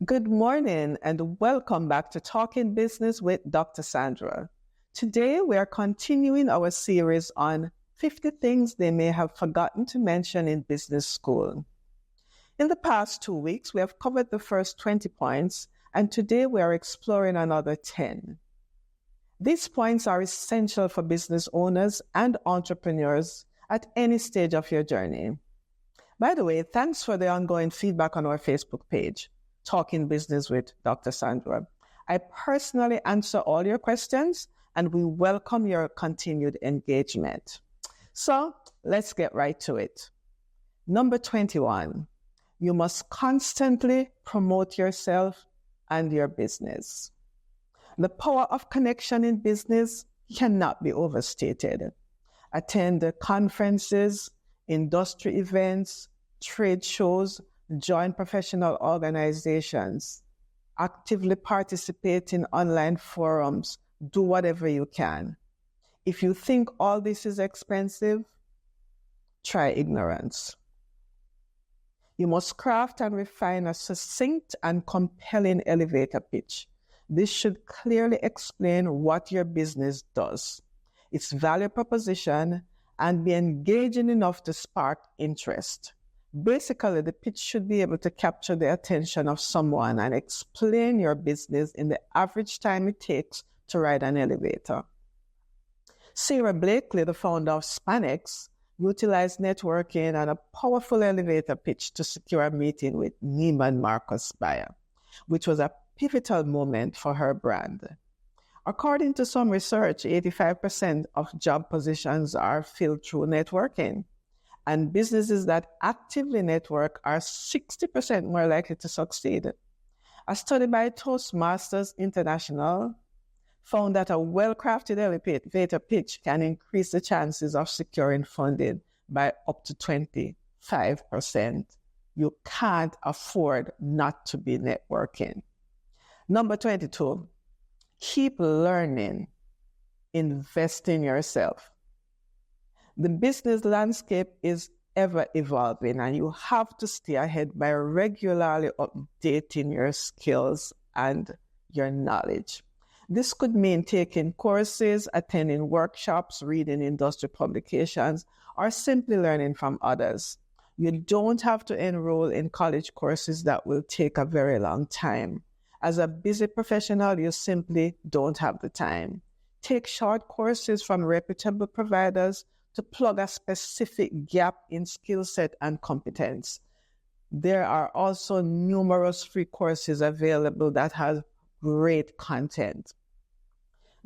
Good morning and welcome back to Talking Business with Dr. Sandra. Today we are continuing our series on 50 things they may have forgotten to mention in business school. In the past 2 weeks, we have covered the first 20 points, and today we are exploring another 10. These points are essential for business owners and entrepreneurs at any stage of your journey. By the way, thanks for the ongoing feedback on our Facebook page, Talking Business with Dr. Sandra. I personally answer all your questions and we welcome your continued engagement. So let's get right to it. Number 21, you must constantly promote yourself and your business. The power of connection in business cannot be overstated. Attend conferences, industry events, trade shows, join professional organizations, actively participate in online forums, do whatever you can. If you think all this is expensive, try ignorance. You must craft and refine a succinct and compelling elevator pitch. This should clearly explain what your business does, its value proposition, and be engaging enough to spark interest. Basically, the pitch should be able to capture the attention of someone and explain your business in the average time it takes to ride an elevator. Sarah Blakely, the founder of Spanex, utilized networking and a powerful elevator pitch to secure a meeting with Neiman Marcus buyer, which was a pivotal moment for her brand. According to some research, 85% of job positions are filled through networking. And businesses that actively network are 60% more likely to succeed. A study by Toastmasters International found that a well-crafted elevator pitch can increase the chances of securing funding by up to 25%. You can't afford not to be networking. Number 22, keep learning. Invest in yourself. The business landscape is ever evolving and you have to stay ahead by regularly updating your skills and your knowledge. This could mean taking courses, attending workshops, reading industry publications, or simply learning from others. You don't have to enroll in college courses that will take a very long time. As a busy professional, you simply don't have the time. Take short courses from reputable providers to plug a specific gap in skill set and competence. There are also numerous free courses available that have great content.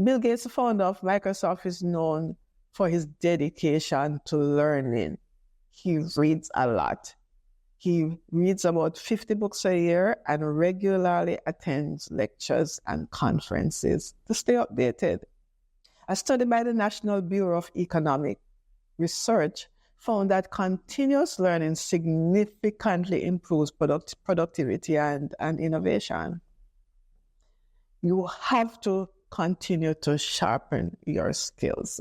Bill Gates, the founder of Microsoft, is known for his dedication to learning. He reads a lot. He reads about 50 books a year and regularly attends lectures and conferences to stay updated. A study by the National Bureau of Economic Research found that continuous learning significantly improves productivity and innovation. You have to continue to sharpen your skills.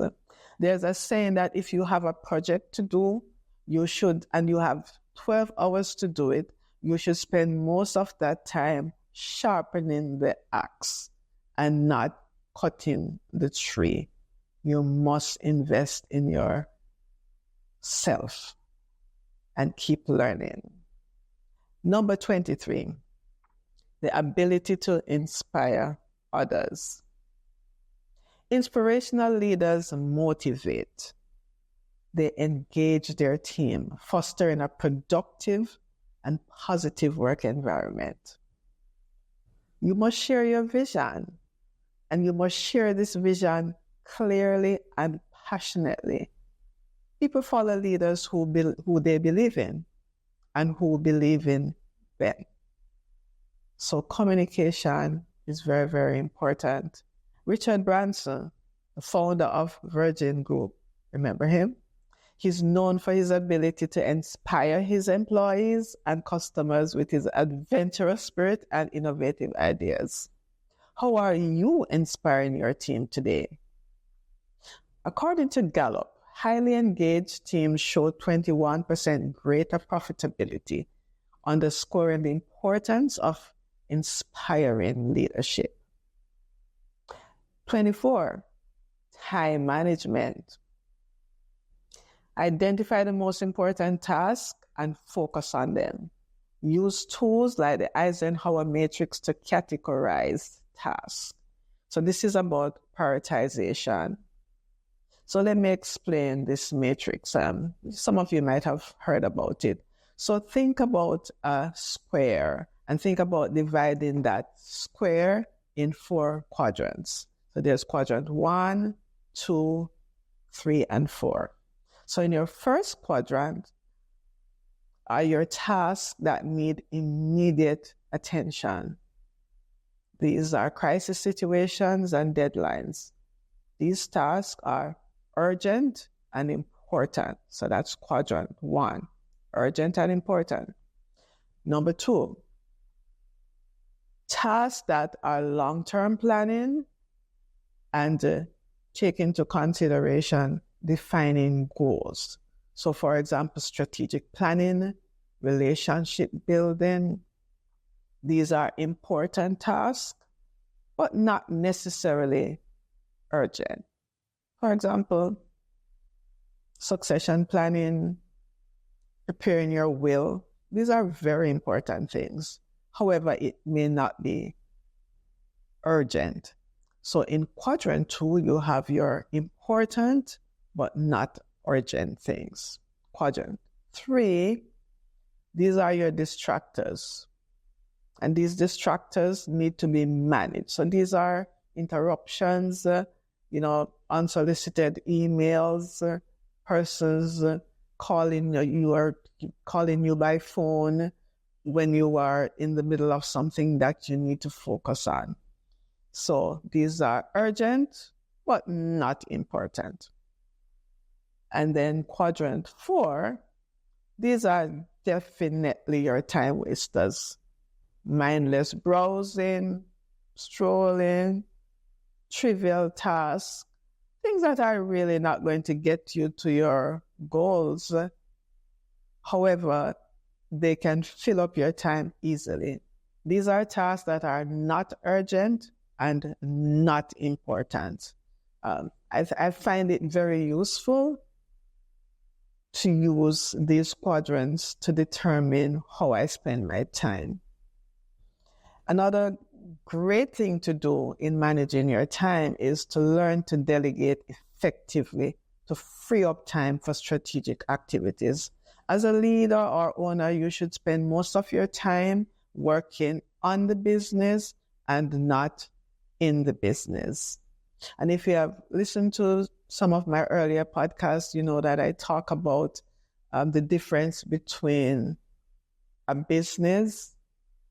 There's a saying that if you have a project to do, and you have 12 hours to do it, you should spend most of that time sharpening the axe and not cutting the tree. You must invest in yourself and keep learning. Number 23, the ability to inspire others. Inspirational leaders motivate. They engage their team, fostering a productive and positive work environment. You must share your vision, and you must share this vision clearly and passionately. People follow leaders who they believe in and who believe in them. So communication is very, very important. Richard Branson, the founder of Virgin Group, remember him? He's known for his ability to inspire his employees and customers with his adventurous spirit and innovative ideas. How are you inspiring your team today? According to Gallup, highly engaged teams show 21% greater profitability, underscoring the importance of inspiring leadership. 24, time management. Identify the most important tasks and focus on them. Use tools like the Eisenhower matrix to categorize tasks. So this is about prioritization. So let me explain this matrix. Some of you might have heard about it. So think about a square and think about dividing that square in 4 quadrants. So there's quadrant 1, 2, 3, and 4. So in your first quadrant are your tasks that need immediate attention. These are crisis situations and deadlines. These tasks are urgent and important. So that's quadrant 1, urgent and important. Number 2, tasks that are long-term planning and take into consideration defining goals. So for example, strategic planning, relationship building, these are important tasks, but not necessarily urgent. For example, succession planning, preparing your will, these are very important things. However, it may not be urgent. So in quadrant 2, you have your important but not urgent things. Quadrant 3, these are your distractors. And these distractors need to be managed. So these are interruptions, unsolicited emails, persons calling you by phone when you are in the middle of something that you need to focus on. So these are urgent, but not important. And then quadrant 4, these are definitely your time wasters. Mindless browsing, strolling, trivial tasks, things that are really not going to get you to your goals. However, they can fill up your time easily. These are tasks that are not urgent and not important. I find it very useful to use these quadrants to determine how I spend my time. Another great thing to do in managing your time is to learn to delegate effectively to free up time for strategic activities. As a leader or owner, you should spend most of your time working on the business and not in the business. And if you have listened to some of my earlier podcasts, you know that I talk about the difference between a business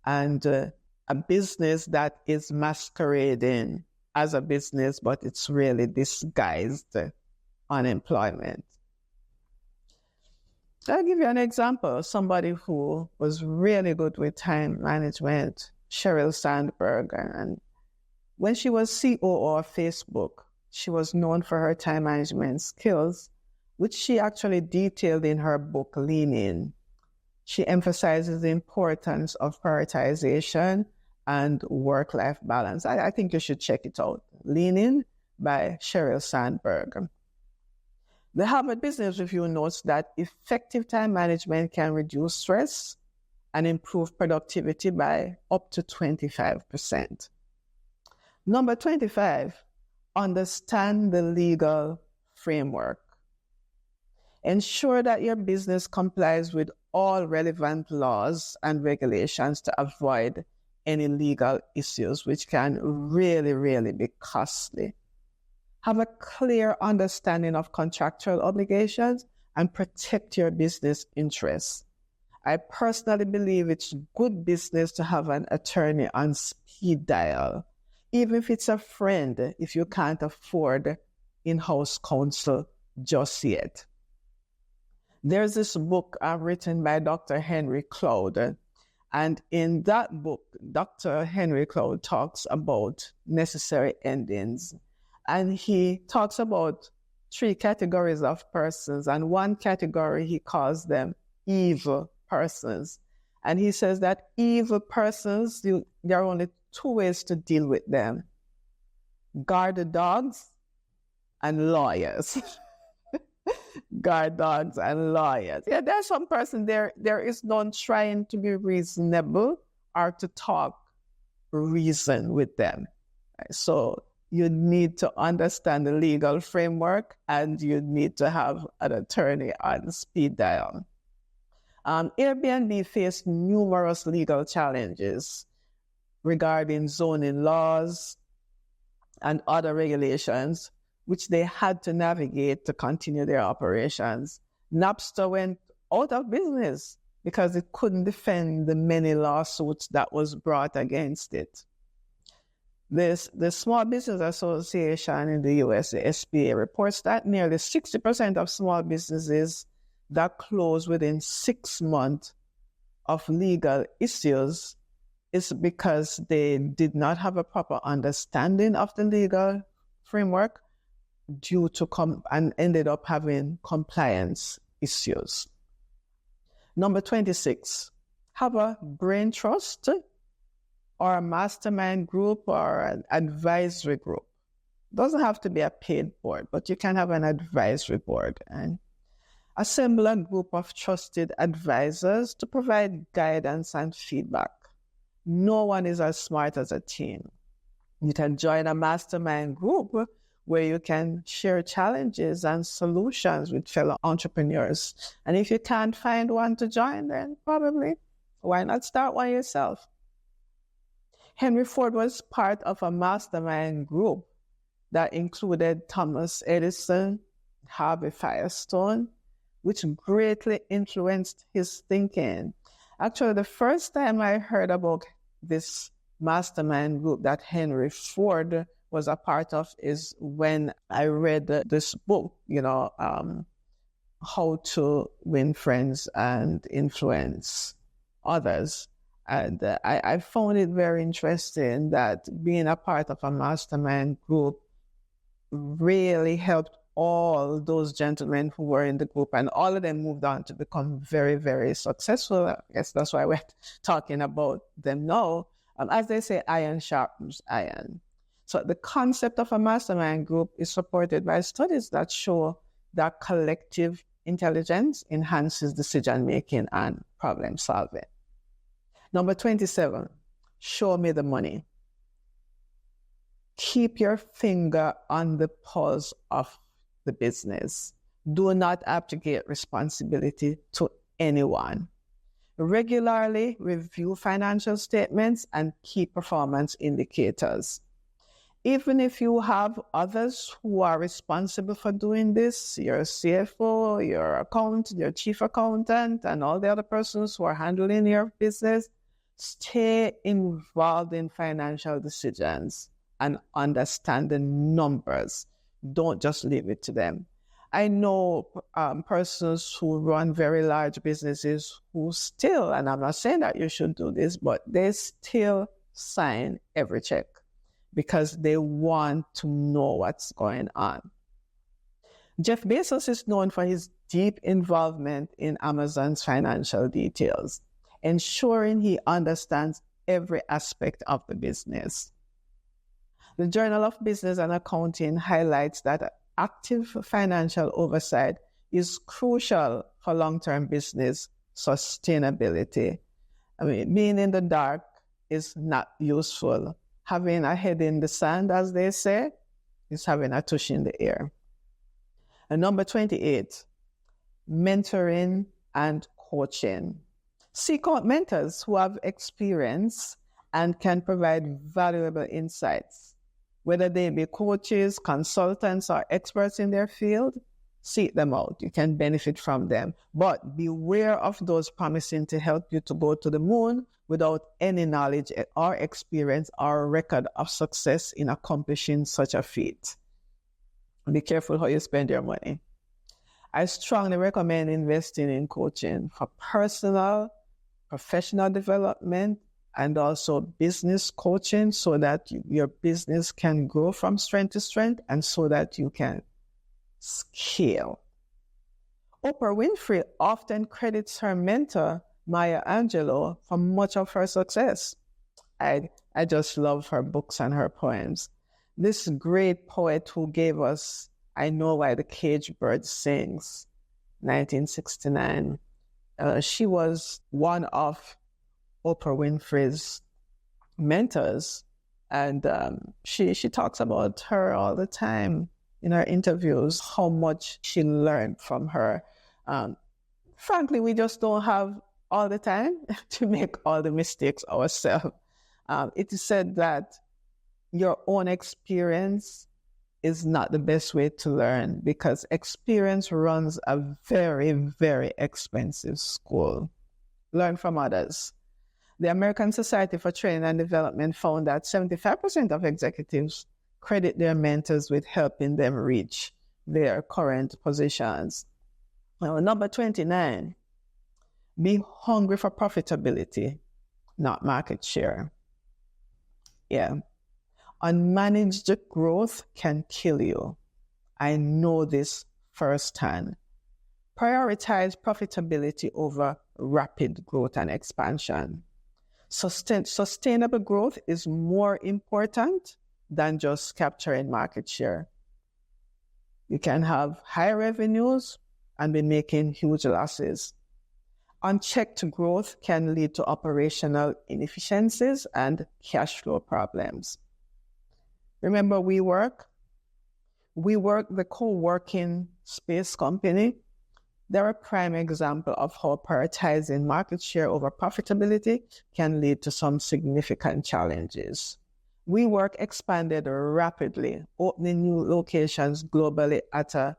and a business that is masquerading as a business, but it's really disguised unemployment. I'll give you an example. Somebody who was really good with time management, Sheryl Sandberg. And when she was COO of Facebook, she was known for her time management skills, which she actually detailed in her book, Lean. She emphasizes the importance of prioritization and work-life balance. I think you should check it out. Lean by Sheryl Sandberg. The Harvard Business Review notes that effective time management can reduce stress and improve productivity by up to 25%. Number 25, understand the legal framework. Ensure that your business complies with all relevant laws and regulations to avoid any legal issues, which can really, really be costly. Have a clear understanding of contractual obligations and protect your business interests. I personally believe it's good business to have an attorney on speed dial, even if it's a friend, if you can't afford in-house counsel just yet. There's this book written by Dr. Henry Cloud, and in that book, Dr. Henry Cloud talks about necessary endings. And he talks about 3 categories of persons, and one category he calls them evil persons. And he says that evil persons, there are only two ways to deal with them: guard dogs and lawyers. Guard dogs and lawyers. Yeah, there's some person there is none trying to be reasonable or to talk reason with them. So you need to understand the legal framework, and you need to have an attorney on speed dial. Airbnb faced numerous legal challenges regarding zoning laws and other regulations, which they had to navigate to continue their operations. Napster went out of business because it couldn't defend the many lawsuits that was brought against it. The Small Business Association in the US, the SBA, reports that nearly 60% of small businesses that close within 6 months of legal issues is because they did not have a proper understanding of the legal framework due to and ended up having compliance issues. Number 26, have a brain trust or a mastermind group or an advisory group. It doesn't have to be a paid board, but you can have an advisory board and assemble a group of trusted advisors to provide guidance and feedback. No one is as smart as a team. You can join a mastermind group where you can share challenges and solutions with fellow entrepreneurs. And if you can't find one to join, then probably why not start one yourself? Henry Ford was part of a mastermind group that included Thomas Edison, Harvey Firestone, which greatly influenced his thinking. Actually, the first time I heard about this mastermind group that Henry Ford was a part of is when I read this book, How to Win Friends and Influence Others. And I found it very interesting that being a part of a mastermind group really helped all those gentlemen who were in the group, and all of them moved on to become very, very successful. I guess that's why we're talking about them now. As they say, iron sharpens iron. So the concept of a mastermind group is supported by studies that show that collective intelligence enhances decision-making and problem-solving. Number 27, show me the money. Keep your finger on the pulse of the business. Do not abdicate responsibility to anyone. Regularly review financial statements and key performance indicators. Even if you have others who are responsible for doing this, your CFO, your accountant, your chief accountant, and all the other persons who are handling your business, stay involved in financial decisions and understand the numbers. Don't just leave it to them. I know persons who run very large businesses who still, and I'm not saying that you should do this, but they still sign every check because they want to know what's going on. Jeff Bezos is known for his deep involvement in Amazon's financial details, ensuring he understands every aspect of the business. The Journal of Business and Accounting highlights that active financial oversight is crucial for long-term business sustainability. Being in the dark is not useful. Having a head in the sand, as they say, is having a tush in the air. And number 28, mentoring and coaching. Seek out mentors who have experience and can provide valuable insights. Whether they be coaches, consultants, or experts in their field, seek them out. You can benefit from them. But beware of those promising to help you to go to the moon without any knowledge or experience or record of success in accomplishing such a feat. Be careful how you spend your money. I strongly recommend investing in coaching for personal, professional development, and also business coaching so that your business can grow from strength to strength and so that you can scale. Oprah Winfrey often credits her mentor Maya Angelou for much of her success. I just love her books and her poems. This great poet who gave us I Know Why the Caged Bird Sings, 1969. She was one of Oprah Winfrey's mentors, and she talks about her all the time in her interviews, how much she learned from her. Frankly, we just don't have all the time to make all the mistakes ourselves. It is said that your own experience is not the best way to learn because experience runs a very, very expensive school. Learn from others. The American Society for Training and Development found that 75% of executives credit their mentors with helping them reach their current positions. Now, number 29, be hungry for profitability, not market share. Yeah. Unmanaged growth can kill you. I know this firsthand. Prioritize profitability over rapid growth and expansion. Sustainable growth is more important than just capturing market share. You can have high revenues and be making huge losses. Unchecked growth can lead to operational inefficiencies and cash flow problems. Remember WeWork? WeWork, the co-working space company, they're a prime example of how prioritizing market share over profitability can lead to some significant challenges. WeWork expanded rapidly, opening new locations globally at a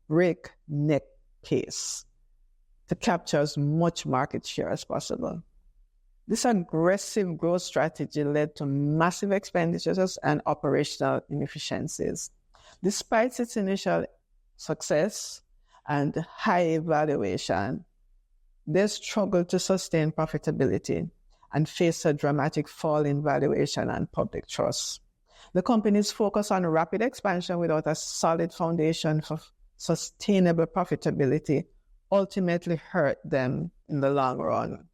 breakneck pace to capture as much market share as possible. This aggressive growth strategy led to massive expenditures and operational inefficiencies. Despite its initial success and high valuation, they struggled to sustain profitability and faced a dramatic fall in valuation and public trust. The company's focus on rapid expansion without a solid foundation for sustainable profitability ultimately hurt them in the long run.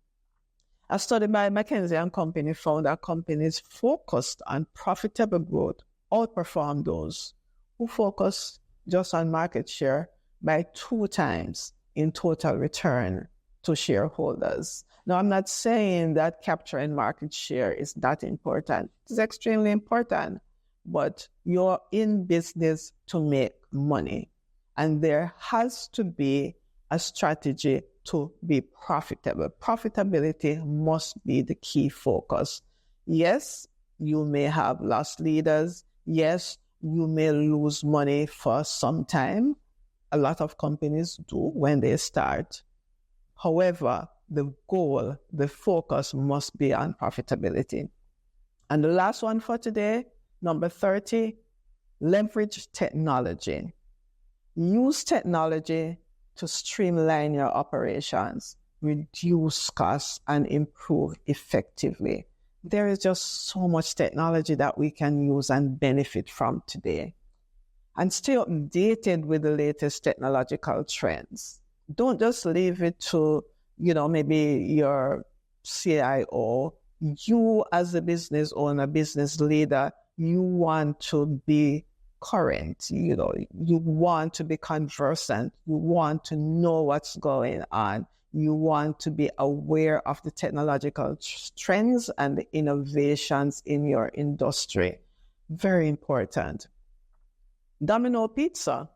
A study by McKinsey & Company found that companies focused on profitable growth outperformed those who focused just on market share by 2 times in total return to shareholders. Now, I'm not saying that capturing market share is not important. It's extremely important, but you're in business to make money, and there has to be a strategy to be profitable. Profitability must be the key focus. Yes, you may have lost leaders. Yes, you may lose money for some time. A lot of companies do when they start. However, the goal, the focus must be on profitability. And the last one for today, number 30, leverage technology. Use technology to streamline your operations, reduce costs, and improve effectively. There is just so much technology that we can use and benefit from today. And stay updated with the latest technological trends. Don't just leave it to, maybe your CIO. You as a business owner, business leader, you want to be current, you want to be conversant, you want to know what's going on, you want to be aware of the technological trends and the innovations in your industry. Very important. Domino Pizza,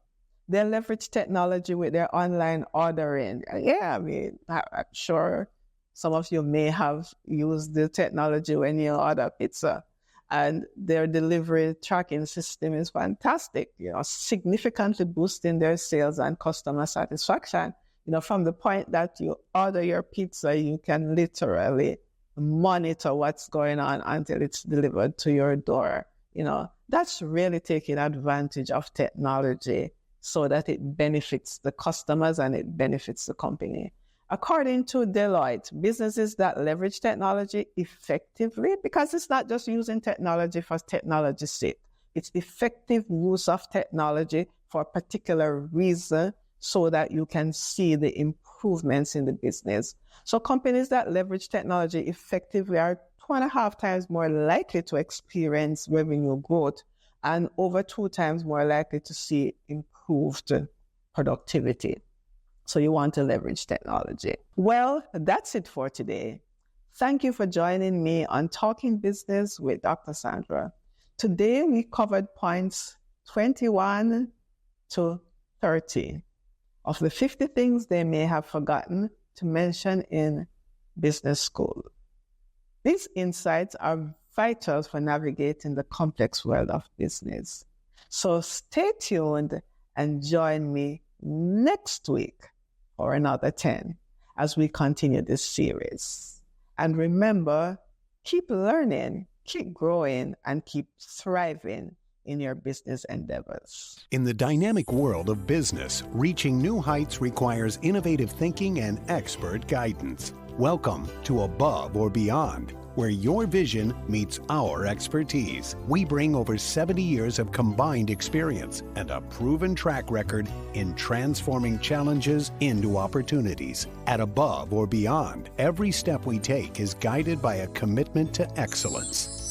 they leverage technology with their online ordering. Yeah, I'm sure some of you may have used the technology when you order pizza. And their delivery tracking system is fantastic, significantly boosting their sales and customer satisfaction. From the point that you order your pizza, you can literally monitor what's going on until it's delivered to your door. That's really taking advantage of technology so that it benefits the customers and it benefits the company. According to Deloitte, businesses that leverage technology effectively, because it's not just using technology for technology's sake, it's effective use of technology for a particular reason so that you can see the improvements in the business. So companies that leverage technology effectively are 2.5 times more likely to experience revenue growth and over 2 times more likely to see improved productivity. So you want to leverage technology. Well, that's it for today. Thank you for joining me on Talking Business with Dr. Sandra. Today we covered points 21 to 30 of the 50 things they may have forgotten to mention in business school. These insights are vital for navigating the complex world of business. So stay tuned and join me next week for another 10 as we continue this series. And remember, keep learning, keep growing, and keep thriving in your business endeavors. In the dynamic world of business, reaching new heights requires innovative thinking and expert guidance. Welcome to Above or Beyond, where your vision meets our expertise. We bring over 70 years of combined experience and a proven track record in transforming challenges into opportunities. At Above or Beyond, every step we take is guided by a commitment to excellence.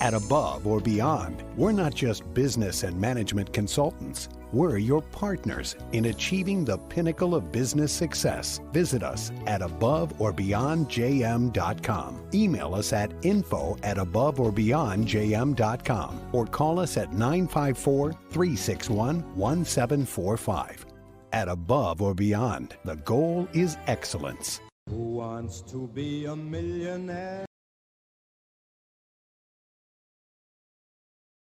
At Above or Beyond, we're not just business and management consultants. We're your partners in achieving the pinnacle of business success. Visit us at aboveorbeyondjm.com. Email us at info@aboveorbeyondjm.com or call us at 954-361-1745. At Above or Beyond, the goal is excellence. Who wants to be a millionaire?